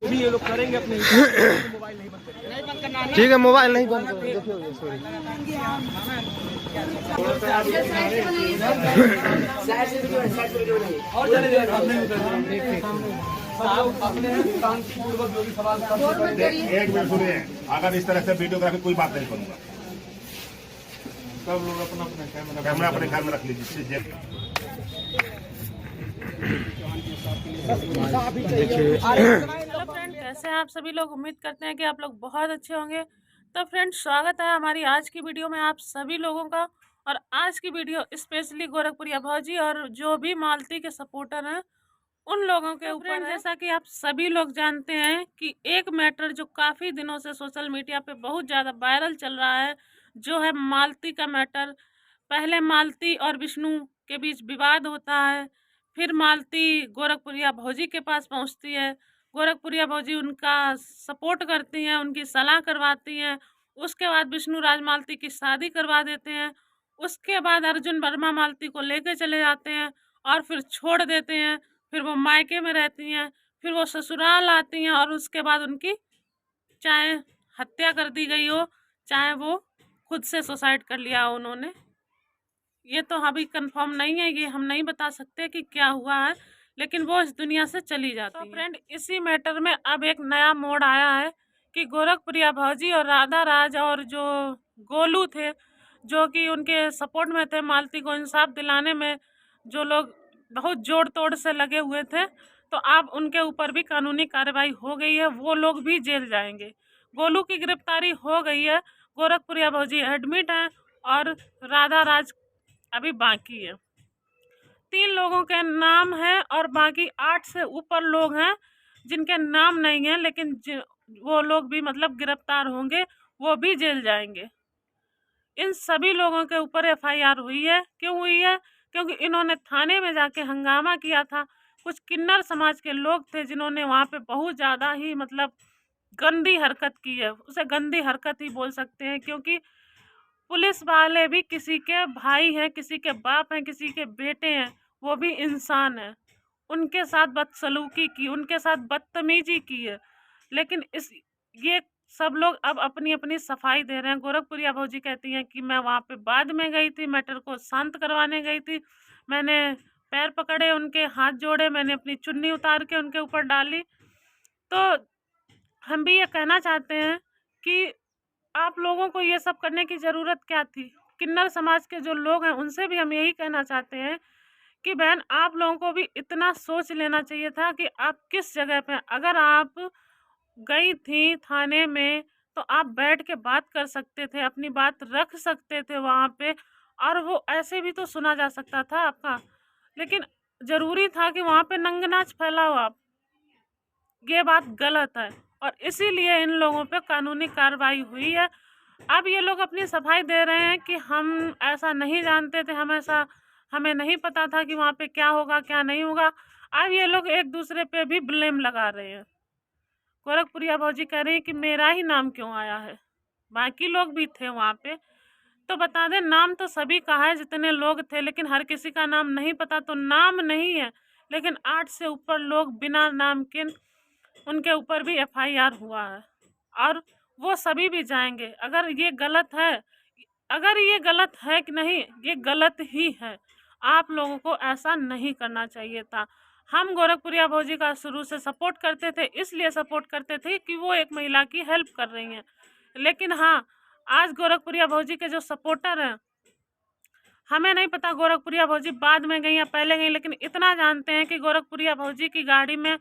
भी ये लोग करेंगे अपने हिसाब से, मोबाइल नहीं बंद करिए। नहीं बंद करना, ठीक है, मोबाइल नहीं बंद करो। देखिए सॉरी। और चले जाएगा अपने शांतिपूर्वक जो भी सवाल एक मिनट सुनिए, अगर इस तरह से वीडियोग्राफी कोई बात नहीं करूंगा। सब लोग अपना अपना कैमरा अपने घर में रख लीजिए। हेलो फ्रेंड, कैसे हैं आप सभी लोग। उम्मीद करते हैं कि आप लोग बहुत अच्छे होंगे। तो फ्रेंड, स्वागत है हमारी आज की वीडियो में आप सभी लोगों का। और आज की वीडियो स्पेशली गोरखपुरिया भौजी और जो भी मालती के सपोर्टर हैं उन लोगों के ऊपर है। जैसा कि आप सभी लोग जानते हैं कि एक मैटर जो काफ़ी दिनों से सोशल मीडिया पे बहुत ज़्यादा वायरल चल रहा है, जो है मालती का मैटर। पहले मालती और विष्णु के बीच विवाद होता है, फिर मालती गोरखपुरिया भौजी के पास पहुंचती है। गोरखपुरिया भौजी उनका सपोर्ट करती हैं, उनकी सलाह करवाती हैं। उसके बाद विष्णु राज मालती की शादी करवा देते हैं। उसके बाद अर्जुन वर्मा मालती को लेकर चले जाते हैं और फिर छोड़ देते हैं। फिर वो मायके में रहती हैं, फिर वो ससुराल आती हैं और उसके बाद उनकी चाहे हत्या कर दी गई हो, चाहे वो खुद से सुसाइड कर लिया हो उन्होंने, ये तो अभी कंफर्म नहीं है, ये हम नहीं बता सकते कि क्या हुआ है, लेकिन वो इस दुनिया से चली जाती है। तो फ्रेंड, इसी मैटर में अब एक नया मोड़ आया है कि गोरखपुरिया भौजी और राधा राज और जो गोलू थे, जो कि उनके सपोर्ट में थे, मालती को इंसाफ दिलाने में जो लोग बहुत जोड़ तोड़ से लगे हुए थे, तो अब उनके ऊपर भी कानूनी कार्रवाई हो गई है। वो लोग भी जेल जाएंगे। गोलू की गिरफ्तारी हो गई है, गोरखपुरिया भौजी एडमिट हैं और राधा राज अभी बाकी है। 3 लोगों के नाम हैं और बाकी 8 से ऊपर लोग हैं जिनके नाम नहीं है, लेकिन वो लोग भी मतलब गिरफ्तार होंगे, वो भी जेल जाएंगे। इन सभी लोगों के ऊपर FIR हुई है। क्यों हुई है? क्योंकि इन्होंने थाने में जाके हंगामा किया था। कुछ किन्नर समाज के लोग थे जिन्होंने वहाँ पे बहुत ज़्यादा ही मतलब गंदी हरकत की है। उसे गंदी हरकत ही बोल सकते हैं, क्योंकि पुलिस वाले भी किसी के भाई हैं, किसी के बाप हैं, किसी के बेटे हैं, वो भी इंसान है। उनके साथ बदसलूकी की, उनके साथ बदतमीजी की है। लेकिन ये सब लोग अब अपनी अपनी सफाई दे रहे हैं। गोरखपुरिया भौजी कहती हैं कि मैं वहाँ पे बाद में गई थी, मैटर को शांत करवाने गई थी, मैंने पैर पकड़े, उनके हाथ जोड़े, मैंने अपनी चुन्नी उतार के उनके ऊपर डाली। तो हम भी ये कहना चाहते हैं कि आप लोगों को ये सब करने की ज़रूरत क्या थी। किन्नर समाज के जो लोग हैं उनसे भी हम यही कहना चाहते हैं कि बहन, आप लोगों को भी इतना सोच लेना चाहिए था कि आप किस जगह पे। अगर आप गई थी थाने में तो आप बैठ के बात कर सकते थे, अपनी बात रख सकते थे वहाँ पे, और वो ऐसे भी तो सुना जा सकता था आपका। लेकिन ज़रूरी था कि वहाँ पे नंगनाच फैलाओ आप। ये बात गलत है और इसीलिए इन लोगों पे कानूनी कार्रवाई हुई है। अब ये लोग अपनी सफाई दे रहे हैं कि हम ऐसा नहीं जानते थे, हमें नहीं पता था कि वहाँ पे क्या होगा क्या नहीं होगा। अब ये लोग एक दूसरे पे भी ब्लेम लगा रहे हैं। गोरखपुरिया भौजी कह रही है कि मेरा ही नाम क्यों आया है, बाकी लोग भी थे वहाँ पे। तो बता दें, नाम तो सभी का है जितने लोग थे, लेकिन हर किसी का नाम नहीं पता। तो नाम नहीं है, लेकिन 8 से ऊपर लोग बिना नाम के, उनके ऊपर भी FIR हुआ है और वो सभी भी जाएंगे। अगर ये गलत है कि नहीं, ये गलत ही है। आप लोगों को ऐसा नहीं करना चाहिए था। हम गोरखपुरिया भौजी का शुरू से सपोर्ट करते थे, इसलिए सपोर्ट करते थे कि वो एक महिला की हेल्प कर रही हैं। लेकिन हाँ, आज गोरखपुरिया भौजी के जो सपोर्टर हैं, हमें नहीं पता गोरखपुरिया भौजी बाद में गई या पहले गई, लेकिन इतना जानते हैं कि गोरखपुरिया भौजी की गाड़ी में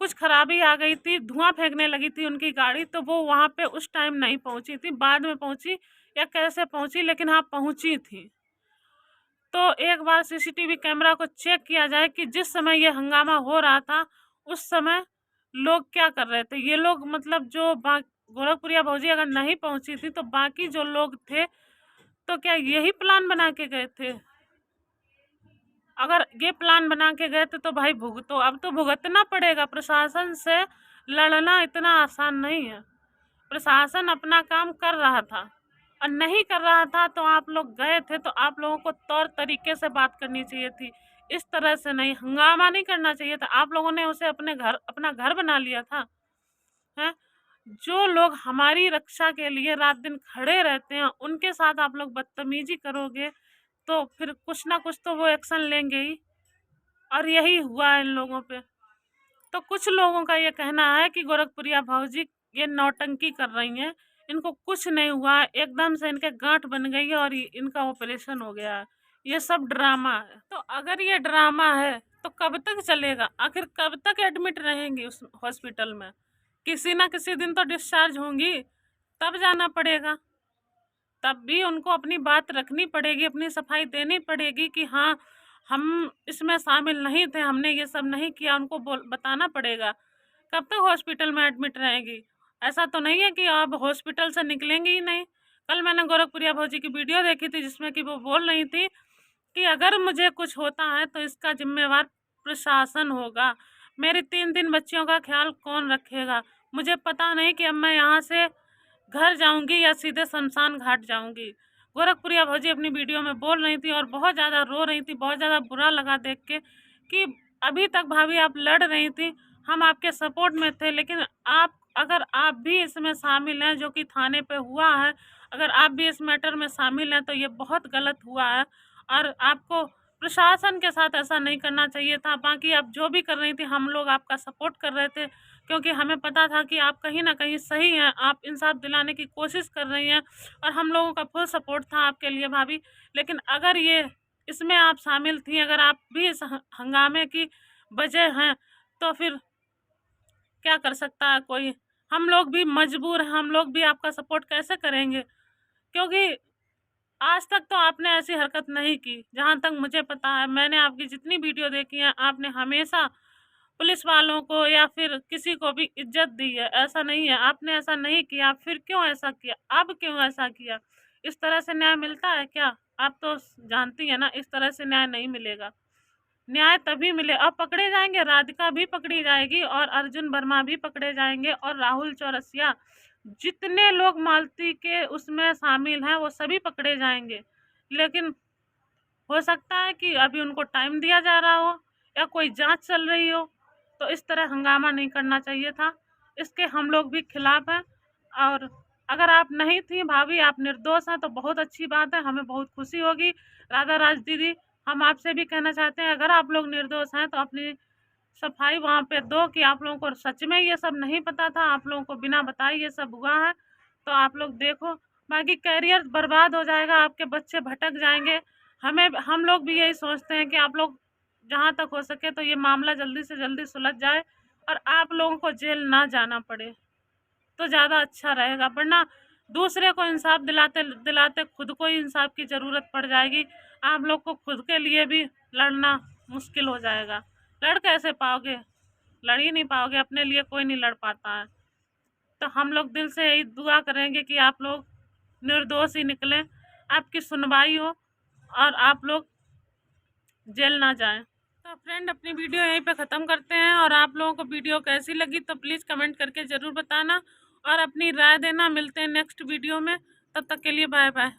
कुछ खराबी आ गई थी, धुआं फेंकने लगी थी उनकी गाड़ी, तो वो वहाँ पे उस टाइम नहीं पहुँची थी, बाद में पहुँची या कैसे पहुँची, लेकिन हाँ पहुँची थी। तो एक बार CCTV कैमरा को चेक किया जाए कि जिस समय ये हंगामा हो रहा था उस समय लोग क्या कर रहे थे। ये लोग मतलब जो गोरखपुरिया भौजी अगर नहीं पहुँची थी तो बाकी जो लोग थे तो क्या यही प्लान बना के गए थे? अगर ये प्लान बना के गए थे तो भाई भुगतो, अब तो भुगतना पड़ेगा। प्रशासन से लड़ना इतना आसान नहीं है। प्रशासन अपना काम कर रहा था और नहीं कर रहा था तो आप लोग गए थे, तो आप लोगों को तौर तरीके से बात करनी चाहिए थी, इस तरह से नहीं, हंगामा नहीं करना चाहिए था। आप लोगों ने उसे अपना घर बना लिया था। हैं। जो लोग हमारी रक्षा के लिए रात दिन खड़े रहते हैं उनके साथ आप लोग बदतमीजी करोगे तो फिर कुछ ना कुछ तो वो एक्शन लेंगे ही, और यही हुआ है इन लोगों पे। तो कुछ लोगों का ये कहना है कि गोरखपुरिया भौजी ये नौटंकी कर रही हैं, इनको कुछ नहीं हुआ, एकदम से इनके गांठ बन गई है और इनका ऑपरेशन हो गया है, ये सब ड्रामा है। तो अगर ये ड्रामा है तो कब तक चलेगा? आखिर कब तक एडमिट रहेंगी उस हॉस्पिटल में? किसी ना किसी दिन तो डिस्चार्ज होंगी, तब जाना पड़ेगा। तब भी उनको अपनी बात रखनी पड़ेगी, अपनी सफाई देनी पड़ेगी कि हाँ हम इसमें शामिल नहीं थे, हमने ये सब नहीं किया, उनको बताना पड़ेगा। कब तक हॉस्पिटल में एडमिट रहेंगी? ऐसा तो नहीं है कि अब हॉस्पिटल से निकलेंगी ही नहीं। कल मैंने गोरखपुरिया भौजी की वीडियो देखी थी जिसमें कि वो बोल रही थी कि अगर मुझे कुछ होता है तो इसका जिम्मेवार प्रशासन होगा, मेरी 3 बच्चियों का ख्याल कौन रखेगा? मुझे पता नहीं कि अब मैं यहाँ से घर जाऊंगी या सीधे शमशान घाट जाऊंगी। गोरखपुरिया भौजी अपनी वीडियो में बोल रही थी और बहुत ज़्यादा रो रही थी, बहुत ज़्यादा बुरा लगा देख के कि अभी तक भाभी आप लड़ रही थी, हम आपके सपोर्ट में थे, लेकिन अगर आप भी इसमें शामिल हैं जो कि थाने पे हुआ है, अगर आप भी इस मैटर में शामिल हैं तो ये बहुत गलत हुआ है और आपको प्रशासन के साथ ऐसा नहीं करना चाहिए था। बाकी आप जो भी कर रही थी हम लोग आपका सपोर्ट कर रहे थे क्योंकि हमें पता था कि आप कहीं ना कहीं सही हैं, आप इंसाफ दिलाने की कोशिश कर रही हैं और हम लोगों का फुल सपोर्ट था आपके लिए भाभी। लेकिन अगर ये इसमें आप शामिल थी, अगर आप भी इस हंगामे की वजह हैं तो फिर क्या कर सकता है कोई? हम लोग भी मजबूर हैं, हम लोग भी आपका सपोर्ट कैसे करेंगे? क्योंकि आज तक तो आपने ऐसी हरकत नहीं की, जहाँ तक मुझे पता है। मैंने आपकी जितनी वीडियो देखी है आपने हमेशा पुलिस वालों को या फिर किसी को भी इज्जत दी है, ऐसा नहीं है आपने ऐसा नहीं किया। फिर क्यों ऐसा किया? अब क्यों ऐसा किया? इस तरह से न्याय मिलता है क्या? आप तो जानती है ना इस तरह से न्याय नहीं मिलेगा। न्याय तभी मिले, अब पकड़े जाएंगे, राधिका भी पकड़ी जाएगी और अर्जुन वर्मा भी पकड़े जाएंगे और राहुल चौरसिया, जितने लोग मालती के उसमें शामिल हैं वो सभी पकड़े जाएंगे। लेकिन हो सकता है कि अभी उनको टाइम दिया जा रहा हो या कोई जांच चल रही हो, तो इस तरह हंगामा नहीं करना चाहिए था। इसके हम लोग भी खिलाफ हैं। और अगर आप नहीं थी भाभी, आप निर्दोष हैं तो बहुत अच्छी बात है, हमें बहुत खुशी होगी। राधा राज दीदी, हम आपसे भी कहना चाहते हैं अगर आप लोग निर्दोष हैं तो अपनी सफाई वहाँ पे दो कि आप लोगों को सच में ये सब नहीं पता था, आप लोगों को बिना बताए ये सब हुआ है, तो आप लोग देखो। बाकी कैरियर बर्बाद हो जाएगा, आपके बच्चे भटक जाएंगे। हम लोग भी यही सोचते हैं कि आप लोग जहाँ तक हो सके तो ये मामला जल्दी से जल्दी सुलझ जाए और आप लोगों को जेल ना जाना पड़े तो ज़्यादा अच्छा रहेगा, वरना दूसरे को इंसाफ दिलाते दिलाते खुद को ही इंसाफ की ज़रूरत पड़ जाएगी। आप लोग को खुद के लिए भी लड़ना मुश्किल हो जाएगा। लड़ कैसे पाओगे? लड़ ही नहीं पाओगे, अपने लिए कोई नहीं लड़ पाता है। तो हम लोग दिल से यही दुआ करेंगे कि आप लोग निर्दोष ही निकलें, आपकी सुनवाई हो और आप लोग जेल ना जाएं। तो फ्रेंड, अपनी वीडियो यहीं पे ख़त्म करते हैं और आप लोगों को वीडियो कैसी लगी तो प्लीज़ कमेंट करके ज़रूर बताना और अपनी राय देना। मिलते हैं नेक्स्ट वीडियो में, तब तक के लिए बाय बाय।